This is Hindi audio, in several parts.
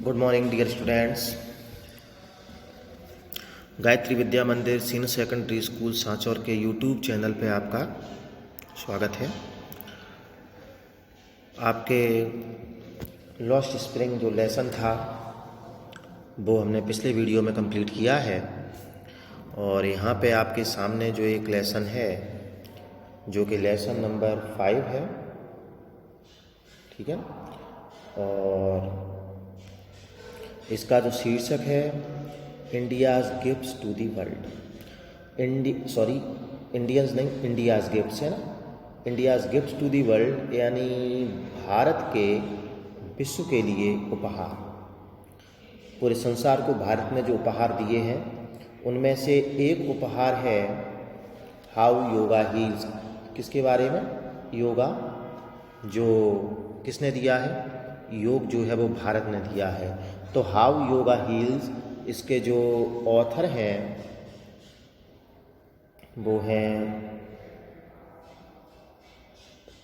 Good morning dear students. Gayatri Vidya Mandir senior secondary school Sanchore के यूट्यूब चैनल पे आपका स्वागत है। आपके लॉस्ट स्प्रिंग जो लेसन था वो हमने पिछले वीडियो में कंप्लीट किया है और यहाँ पे आपके सामने जो एक लेसन है जो कि लेसन नंबर 5 है, ठीक है। और इसका जो शीर्षक है India's gifts to the world. Indians नहीं, इंडियाज़ गिफ्ट्स है ना। India's gifts to the world यानी भारत के विश्व के लिए उपहार। पूरे संसार को भारत ने जो उपहार दिए हैं उनमें से एक उपहार है हाउ योगा हील्स। किसके बारे में? योगा। जो किसने दिया है? योग जो है वो भारत ने दिया है। तो हाउ योगा हील्स, इसके जो ऑथर हैं वो हैं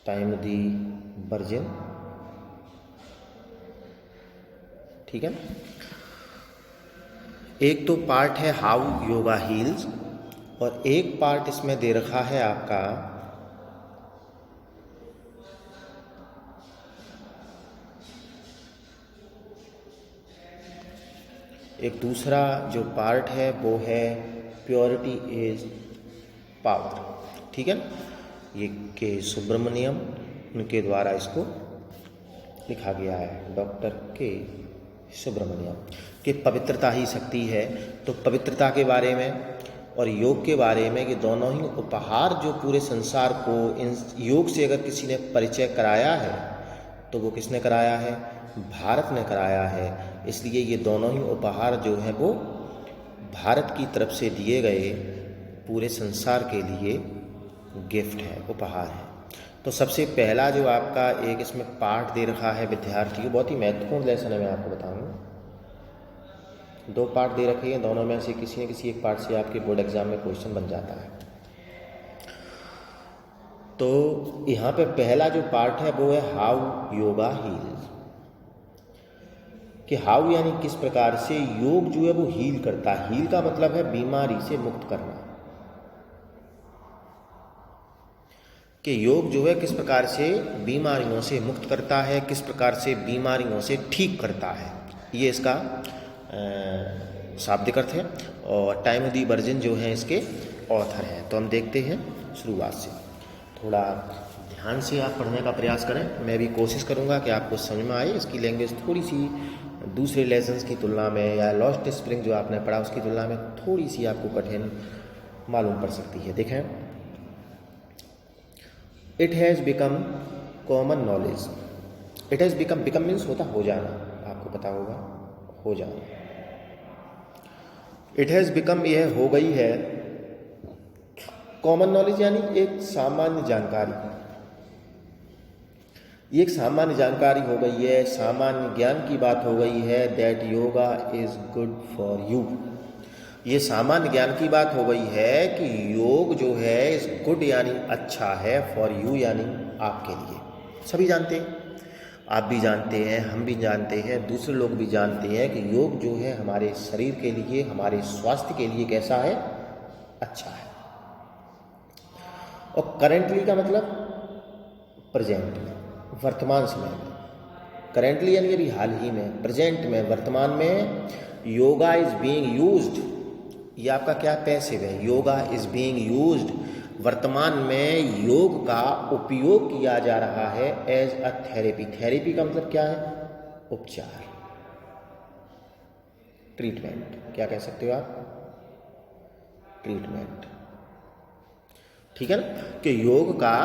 टाइमोथी बर्जिन, ठीक है। एक तो पार्ट है हाउ योगा हील्स और एक पार्ट इसमें दे रखा है आपका एक दूसरा जो पार्ट है वो है प्योरिटी इज पावर, ठीक है। ये के सुब्रमण्यम उनके द्वारा इसको लिखा गया है, डॉक्टर के सुब्रमण्यम कि पवित्रता ही शक्ति है। तो पवित्रता के बारे में और योग के बारे में, कि दोनों ही उपहार जो पूरे संसार को इन योग से अगर किसी ने परिचय कराया है तो वो किसने कराया है? भारत ने कराया है। इसलिए ये दोनों ही उपहार जो हैं वो भारत की तरफ से दिए गए पूरे संसार के लिए गिफ्ट है, उपहार है। तो सबसे पहला जो आपका एक इसमें पार्ट दे रखा है विद्यार्थियों, बहुत ही महत्वपूर्ण लेसन है, मैं आपको बताऊंगा। 2 पार्ट दे रखे हैं, दोनों में से किसी न किसी एक पार्ट से आपके बोर्ड एग्जाम में क्वेश्चन बन जाता है। तो यहाँ पे पहला जो पार्ट है वो है हाउ योगा हील्स, कि हाउ यानी किस प्रकार से योग जो है वो हील करता है। हील का मतलब है बीमारी से मुक्त करना, कि योग जो है किस प्रकार से बीमारियों से मुक्त करता है, किस प्रकार से बीमारियों से ठीक करता है। ये इसका शाब्दिक अर्थ है और टाइमोथी बर्जिन जो है इसके ऑथर हैं। तो हम देखते हैं शुरुआत से। थोड़ा ध्यान से आप पढ़ने का प्रयास करें, मैं भी कोशिश करूंगा कि आपको समझ में आए। इसकी लैंग्वेज थोड़ी सी दूसरे लेसन्स की तुलना में या लॉस्ट स्प्रिंग जो आपने पढ़ा उसकी तुलना में थोड़ी सी आपको कठिन मालूम पड़ सकती है। देखें, it has become common knowledge. It has become, become means होता हो जाना, आपको पता होगा, हो जाना। इट हैज़ बिकम, यह हो गई है, कॉमन नॉलेज यानी एक सामान्य जानकारी। ये एक सामान्य जानकारी हो गई है, सामान्य ज्ञान की बात हो गई है। That yoga is good for you. ये सामान्य ज्ञान की बात हो गई है कि योग जो है इज गुड यानी अच्छा है, फॉर यू यानी आपके लिए। सभी जानते हैं, आप भी जानते हैं, हम भी जानते हैं, दूसरे लोग भी जानते हैं कि योग जो है हमारे शरीर के लिए, हमारे स्वास्थ्य के लिए कैसा है? अच्छा है। और करेंटली का मतलब प्रेजेंट में, वर्तमान समय में। करेंटली यानी अभी हाल ही में, प्रेजेंट में, वर्तमान में योगा इज बीइंग यूज्ड। ये आपका क्या पैसिव है? योगा इज बीइंग यूज्ड, वर्तमान में योग का उपयोग किया जा रहा है एज अ थेरेपी। थेरेपी का मतलब क्या है? उपचार, ट्रीटमेंट, क्या कह सकते हो आप? ट्रीटमेंट, ठीक है ना। कि योग का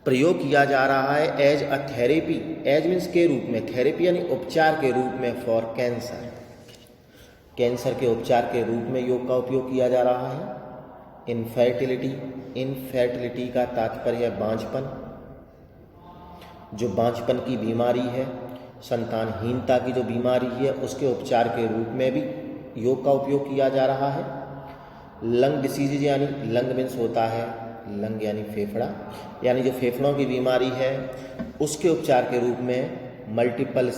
प्रयोग किया जा रहा है as a therapy. As means के रूप में, थेरेपी यानी उपचार के रूप में, फॉर कैंसर। कैंसर के उपचार के रूप में योग का उपयोग किया जा रहा है। इनफर्टिलिटी, इनफर्टिलिटी का तात्पर्य है बांझपन। जो बांझपन की बीमारी है, संतानहीनता की जो बीमारी है, उसके उपचार के रूप में भी योग का उपयोग किया जा रहा है। लंग डिसीजेज यानी, लंग मीन्स होता है लंग यानी फेफड़ा, यानी जो फेफड़ों की बीमारी है उसके उपचार के रूप में मल्टीपल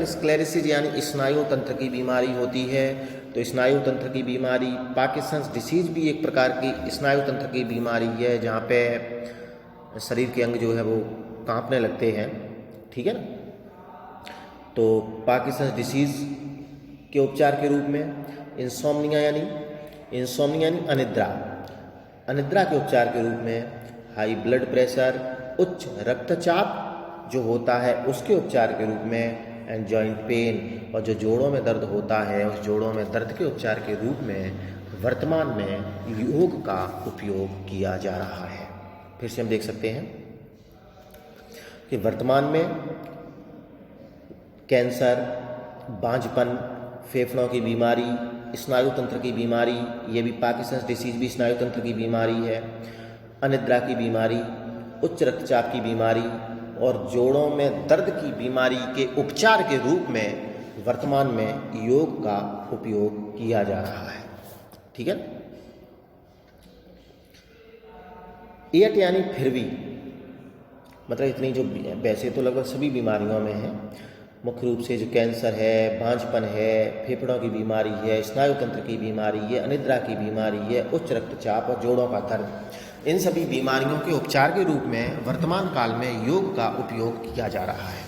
स्क्लेरोसिस यानी स्नायु तंत्र की बीमारी होती है। तो स्नायु तंत्र की बीमारी, पार्किंसंस डिसीज भी एक प्रकार की स्नायु तंत्र की बीमारी है, जहाँ पे शरीर के अंग जो है वो कांपने लगते हैं, ठीक है ना। तो पार्किंसंस डिसीज के उपचार के रूप में इंसोम्निया यानी अनिद्रा के उपचार के रूप में हाई ब्लड प्रेशर, उच्च रक्तचाप जो होता है उसके उपचार के रूप में एंड जॉइंट पेन, और जो जोड़ों में दर्द होता है उस जोड़ों में दर्द के उपचार के रूप में वर्तमान में योग का उपयोग किया जा रहा है। फिर से हम देख सकते हैं कि वर्तमान में कैंसर, बांझपन, फेफड़ों की बीमारी, स्नायु तंत्र की बीमारी, ये भी पार्किंसंस डिसीज भी स्नायु तंत्र की बीमारी है, अनिद्रा की बीमारी, उच्च रक्तचाप की बीमारी और जोड़ों में दर्द की बीमारी के उपचार के रूप में वर्तमान में योग का उपयोग किया जा रहा है, ठीक है। एट यानी फिर भी, मतलब इतनी जो वैसे तो लगभग सभी बीमारियों में है, मुख्य रूप से जो कैंसर है, बांझपन है, फेफड़ों की बीमारी है, स्नायु तंत्र की बीमारी है, अनिद्रा की बीमारी है, उच्च रक्तचाप और जोड़ों का दर्द, इन सभी बीमारियों के उपचार के रूप में वर्तमान काल में योग का उपयोग किया जा रहा है।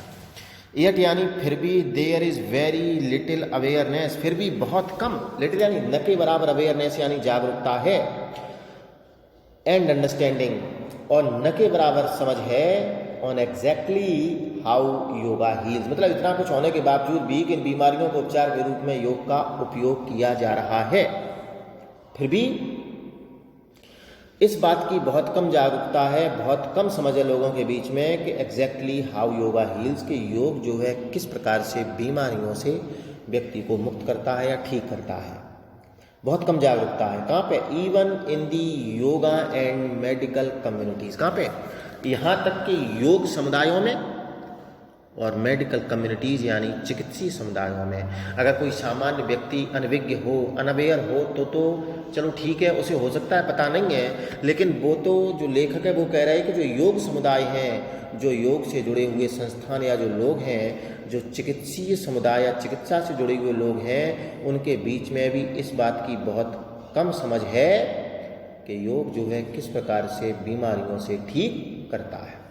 एट यानी फिर भी, there is very little awareness, फिर भी बहुत कम, लिटिल यानी न के बराबर, अवेयरनेस यानी जागरूकता है, एंड अंडरस्टैंडिंग और न के बराबर समझ है, on exactly how yoga heels, मतलब इतना कुछ होने के बावजूद भी इन बीमारियों को उपचार के रूप में योग का उपयोग किया जा रहा है। फिर भी इस बात की बहुत कम जागरूकता है, बहुत कम समझ है लोगों के बीच में कि एग्जैक्टली हाउ योगा हील्स, के योग जो है किस प्रकार से बीमारियों से व्यक्ति को मुक्त करता है या ठीक करता है, बहुत कम जागरूकता है। कहाँ पे? Even in the yoga and medical communities, कहाँ पे? यहाँ तक कि योग समुदायों में और मेडिकल कम्युनिटीज़ यानी चिकित्सीय समुदायों में अगर कोई सामान्य व्यक्ति अनविज्ञ हो, अनअवेयर हो तो चलो ठीक है, उसे हो सकता है पता नहीं है, लेकिन वो तो जो लेखक है वो कह रहे हैं कि जो योग समुदाय हैं, जो योग से जुड़े हुए संस्थान या जो लोग हैं, जो चिकित्सीय समुदाय या चिकित्सा से जुड़े हुए लोग हैं, उनके बीच में भी इस बात की बहुत कम समझ है कि योग जो है किस प्रकार से बीमारियों से ठीक करता है।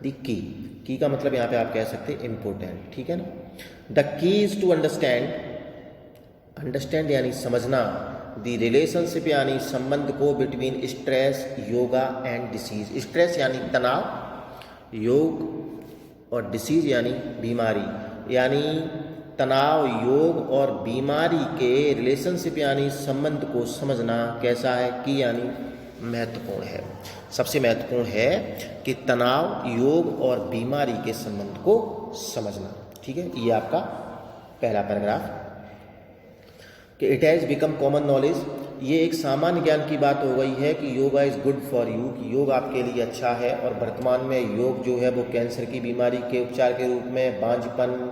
द की का मतलब यहाँ पे आप कह सकते हैं इम्पोर्टेंट, ठीक है ना। The key is to understand यानी समझना, द रिलेशनशिप यानी संबंध को between stress, yoga and disease, stress यानी तनाव, योग और डिसीज यानी बीमारी, यानी तनाव, योग और बीमारी के रिलेशनशिप यानी संबंध को समझना कैसा है कि यानी महत्वपूर्ण है, सबसे महत्वपूर्ण है कि तनाव, योग और बीमारी के संबंध को समझना, ठीक है। ये आपका पहला पैराग्राफ कि it has become common knowledge, ये एक सामान्य ज्ञान की बात हो गई है कि yoga is good for you, कि योग आपके लिए अच्छा है। और वर्तमान में योग जो है वो कैंसर की बीमारी के उपचार के रूप में, बांझपन,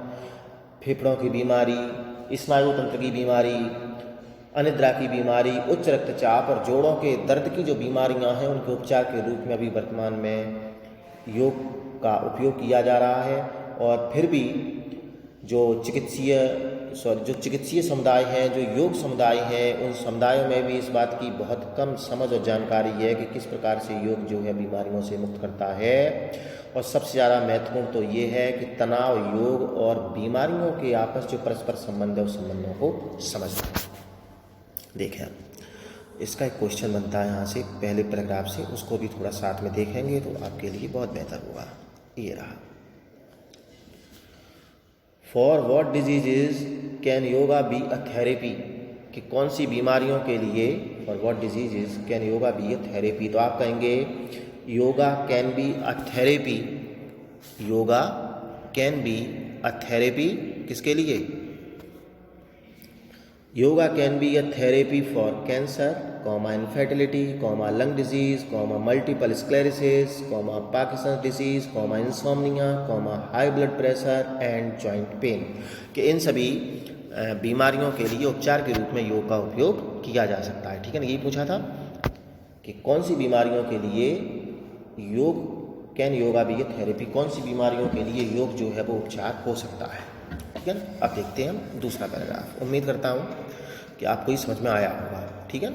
फेफड़ों की बीमारी, स्नायु तंत्र की बीमारी, अनिद्रा की बीमारी, उच्च रक्तचाप और जोड़ों के दर्द की जो बीमारियां हैं उनके उपचार के रूप में अभी वर्तमान में योग का उपयोग किया जा रहा है। और फिर भी जो चिकित्सीय समुदाय हैं, जो योग समुदाय हैं, उन समुदायों में भी इस बात की बहुत कम समझ और जानकारी है कि किस प्रकार से योग जो है बीमारियों से मुक्त करता है। और सबसे ज़्यादा महत्वपूर्ण तो ये है कि तनाव, योग और बीमारियों के आपस जो परस्पर संबंध है उस संबंधों को समझना। देखें, इसका एक क्वेश्चन बनता है यहाँ से पहले पैराग्राफ से, उसको भी थोड़ा साथ में देखेंगे तो आपके लिए बहुत बेहतर होगा। ये रहा, for what diseases can yoga be a therapy, कि कौन सी बीमारियों के लिए, for what diseases can yoga be a therapy, तो आप कहेंगे yoga can be a therapy, yoga can be a therapy किसके लिए? Yoga can be a therapy for cancer, infertility, lung disease, multiple sclerosis, Parkinson's disease, insomnia, high blood pressure and joint pain, कि इन सभी बीमारियों के लिए उपचार के रूप में योग का उपयोग किया जा सकता है। ठीक है ना, यही पूछा था कि कौन सी बीमारियों के लिए can yoga be a therapy, कौन सी बीमारियों के लिए योग जो है वो उपचार हो सकता है। ठीक है, अब देखते हैं हम दूसरा पैराग्राफ। उम्मीद करता हूँ कि आपको ही समझ में आया होगा। ठीक है,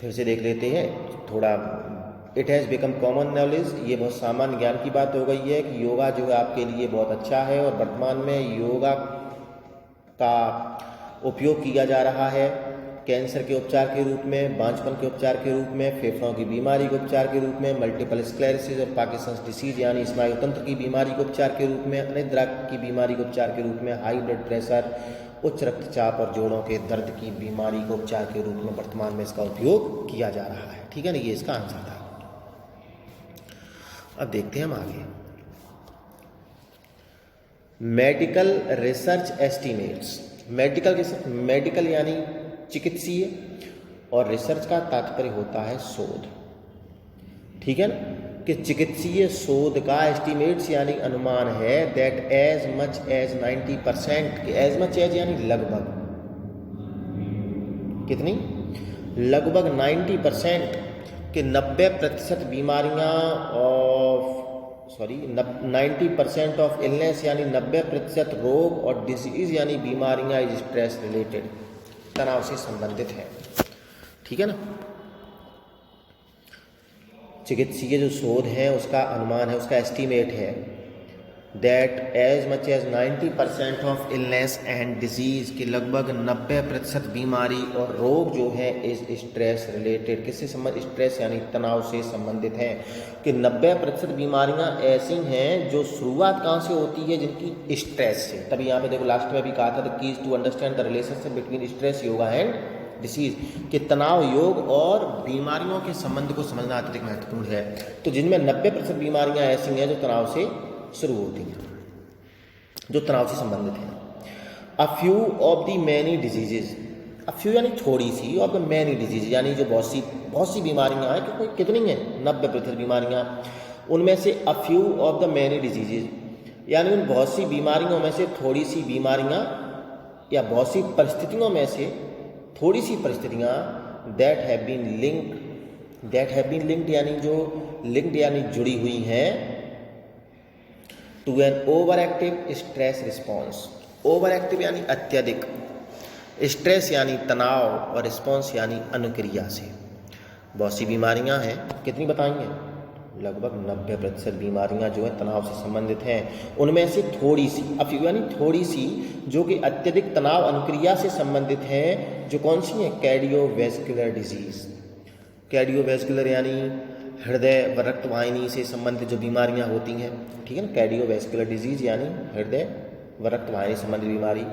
फिर से देख लेते हैं थोड़ा। It has become common knowledge, ये बहुत सामान्य ज्ञान की बात हो गई है कि योगा जो है आपके लिए बहुत अच्छा है और वर्तमान में योगा का उपयोग किया जा रहा है कैंसर के उपचार के रूप में, बांझपन के उपचार के रूप में, फेफड़ों की बीमारी के उपचार के रूप में, मल्टीपल स्क्लेरोसिस और पार्किंसंस डिसीज यानी स्नायुतंत्र की बीमारी के उपचार के रूप में, अनिद्रा की बीमारी के उपचार के रूप में, हाई ब्लड प्रेशर, उच्च रक्तचाप और जोड़ों के दर्द की बीमारी के उपचार के रूप में वर्तमान में इसका उपयोग किया जा रहा है। ठीक है ना, ये इसका आंसर था। अब देखते हैं हम आगे। मेडिकल रिसर्च एस्टिमेट्स, मेडिकल यानी चिकित्सीय और रिसर्च का तात्पर्य होता है शोध। ठीक है ना, कि चिकित्सीय शोध का एस्टिमेट्स यानी अनुमान है दैट एज मच एज 90%, कि एज मच एज यानी लगभग, कितनी, लगभग 90% कि 90% बीमारियां ऑफ 90% ऑफ इलनेस यानी 90% रोग और डिजीज यानी बीमारियां इज स्ट्रेस रिलेटेड, तनाव से संबंधित है। ठीक है ना, चिकित्सीय जो शोध है उसका अनुमान है, उसका एस्टीमेट है that as much as 90% of illness and disease की लगभग 90% बीमारी और रोग जो है इज स्ट्रेस रिलेटेड, किससे संबंधित, स्ट्रेस यानी तनाव से संबंधित है। कि 90% बीमारियां ऐसी हैं जो शुरुआत कहाँ से होती है, जिनकी स्ट्रेस से। तभी यहाँ पे देखो लास्ट में भी कहा था the keys to understand the relationship between stress yoga and disease, कि तनाव योग और बीमारियों के संबंध को समझना अत्यधिक महत्वपूर्ण है। तो जिनमें 90% बीमारियां ऐसी हैं जो तनाव से शुरू होती हैं, जो तनाव से संबंधित हैं। A few of the many diseases, a few यानी थोड़ी सी, ऑफ द मैनी डिजीज यानी जो बहुत सी बीमारियां हैं, क्योंकि कितनी हैं, 90% बीमारियां, उनमें से a few of the many diseases यानी उन बहुत सी बीमारियों में से थोड़ी सी बीमारियां या बहुत सी परिस्थितियों में से थोड़ी सी परिस्थितियां दैट हैव बीन लिंक्ड यानी जो लिंक्ड यानी जुड़ी हुई हैं to an over active stress response. Over active यानी अत्यधिक, स्ट्रेस यानी तनाव और रिस्पॉन्स यानी अनुक्रिया से। बहुत सी बीमारियां हैं, कितनी बताएंगे, लगभग 90% बीमारियां जो है तनाव से संबंधित हैं, उनमें से थोड़ी सी, अफ्यू यानी थोड़ी सी, जो कि अत्यधिक तनाव अनुक्रिया से संबंधित हैं, जो कौन सी हैं, कार्डियोवैस्कुलर डिजीज। कार्डियोवैस्कुलर यानी हृदय व रक्तवाहिनी से संबंधित जो बीमारियां होती हैं। ठीक है ना, कार्डियोवैस्कुलर डिजीज यानी हृदय व रक्तवाहिनी से संबंधित बीमारी।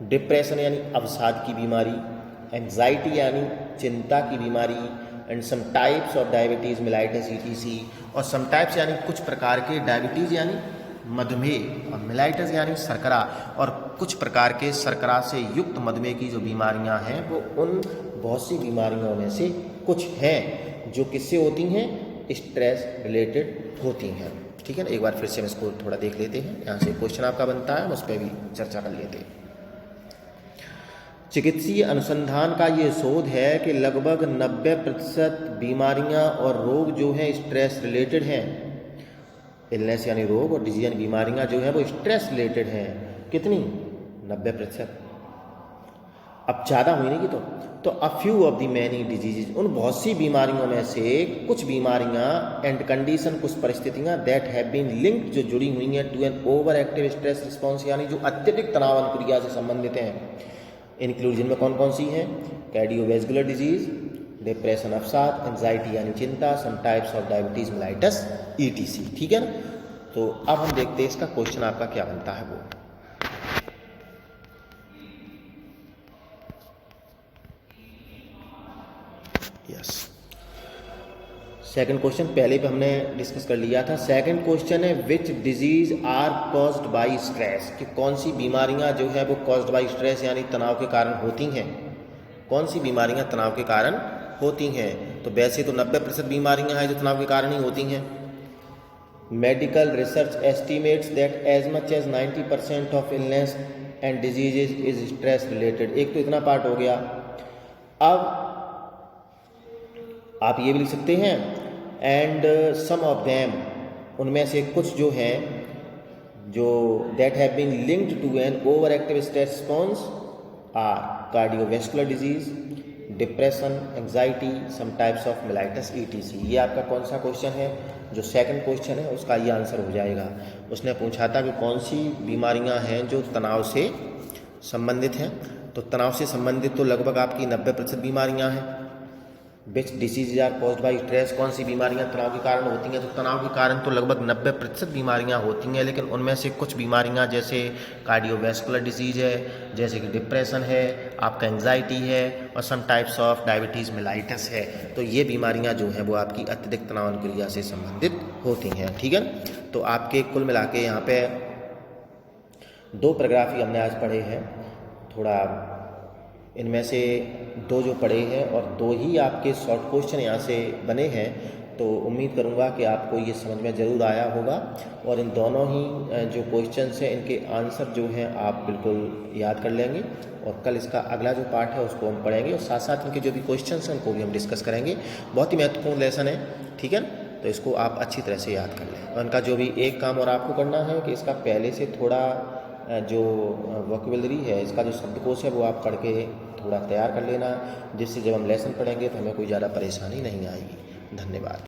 डिप्रेशन यानी अवसाद की बीमारी। एंजाइटी यानी चिंता की बीमारी। And some types of diabetes mellitus ETC, और सम टाइप्स यानी कुछ प्रकार के डायबिटीज़ यानी मधुमेह, और मिलाइटस यानी शर्करा, और कुछ प्रकार के शर्करा से युक्त मधुमेह की जो बीमारियां हैं वो उन बहुत सी बीमारियों में से कुछ हैं जो किससे होती हैं, स्ट्रेस रिलेटेड होती हैं। ठीक है ना, एक बार फिर से हम इसको थोड़ा देख लेते हैं। यहाँ से क्वेश्चन आपका बनता है, हम उस पर भी चर्चा कर लेते हैं। चिकित्सीय अनुसंधान का ये शोध है कि लगभग 90% बीमारियां और रोग जो हैं स्ट्रेस रिलेटेड हैं। इलनेस यानी रोग और डिजीज यानी बीमारियां जो हैं वो स्ट्रेस रिलेटेड हैं। कितनी, 90%। अब ज़्यादा हुई नहीं कि तो a few of the many diseases, उन बहुत सी बीमारियों में से कुछ बीमारियां एंड कंडीशन, कुछ परिस्थितियां दैट हैव बीन लिंक्ड, जो जुड़ी हुई हैं to an over active stress response यानी जो अत्यधिक तनाव अनुक्रिया से संबंधित हैं। इंक्लूजन में कौन कौन सी हैं, कार्डियोवैस्कुलर डिजीज, डिप्रेशन अवसाद, एंजाइटी यानी चिंता, some types of diabetes mellitus ETC। ठीक है ना, तो अब हम देखते हैं इसका क्वेश्चन आपका क्या बनता है वो। यस, सेकंड क्वेश्चन पहले भी हमने डिस्कस कर लिया था। सेकंड क्वेश्चन है which disease are caused by stress, कि कौन सी बीमारियां जो है वो कॉज्ड बाय स्ट्रेस यानी तनाव के कारण होती हैं। कौन सी बीमारियां तनाव के कारण होती हैं, तो वैसे तो 90% बीमारियां हैं जो तनाव के कारण ही होती हैं। Medical research estimates that as much as 90% of illness and diseases is stress related. एक तो इतना पार्ट हो गया। अब आप ये भी लिख सकते हैं एंड सम ऑफ देम, उनमें से कुछ जो हैं जो that have been linked to an over active stress response are cardiovascular disease, depression, anxiety, some types of mellitus ETC। ये आपका कौन सा क्वेश्चन है? जो सेकंड क्वेश्चन है उसका ये आंसर हो जाएगा। उसने पूछा था कि कौन सी बीमारियां हैं जो तनाव से संबंधित हैं, तो तनाव से संबंधित तो लगभग आपकी 90% बीमारियां हैं। Which disease are caused by stress, कौन सी बीमारियां तनाव के कारण होती हैं? तो तनाव के कारण तो लगभग 90% बीमारियां होती हैं, लेकिन उनमें से कुछ बीमारियां जैसे कार्डियोवैस्कुलर डिजीज है, जैसे कि डिप्रेशन है, आपका एंजाइटी है, और some types of diabetes mellitus है। तो ये बीमारियां जो हैं वो आपकी अत्यधिक तनाव अनुक्रिया से संबंधित होती हैं। ठीक है, तो आपके कुल मिला के यहाँ पे 2 पैराग्राफ हमने आज पढ़े हैं। थोड़ा इनमें से 2 जो पढ़े हैं और 2 ही आपके शॉर्ट क्वेश्चन यहाँ से बने हैं, तो उम्मीद करूँगा कि आपको ये समझ में ज़रूर आया होगा। और इन दोनों ही जो क्वेश्चंस हैं इनके आंसर जो हैं आप बिल्कुल याद कर लेंगे, और कल इसका अगला जो पार्ट है उसको हम पढ़ेंगे, और साथ साथ इनके जो भी क्वेश्चंस हैं उनको भी हम डिस्कस करेंगे। बहुत ही महत्वपूर्ण लेसन है, ठीक है, तो इसको आप अच्छी तरह से याद कर लें। और इनका जो भी एक काम और आपको करना है कि इसका पहले से थोड़ा जो वोकैबुलरी है, इसका जो शब्दकोश है वो आप पढ़ के थोड़ा तैयार कर लेना, जिससे जब हम लेसन पढ़ेंगे तो हमें कोई ज़्यादा परेशानी नहीं आएगी। धन्यवाद।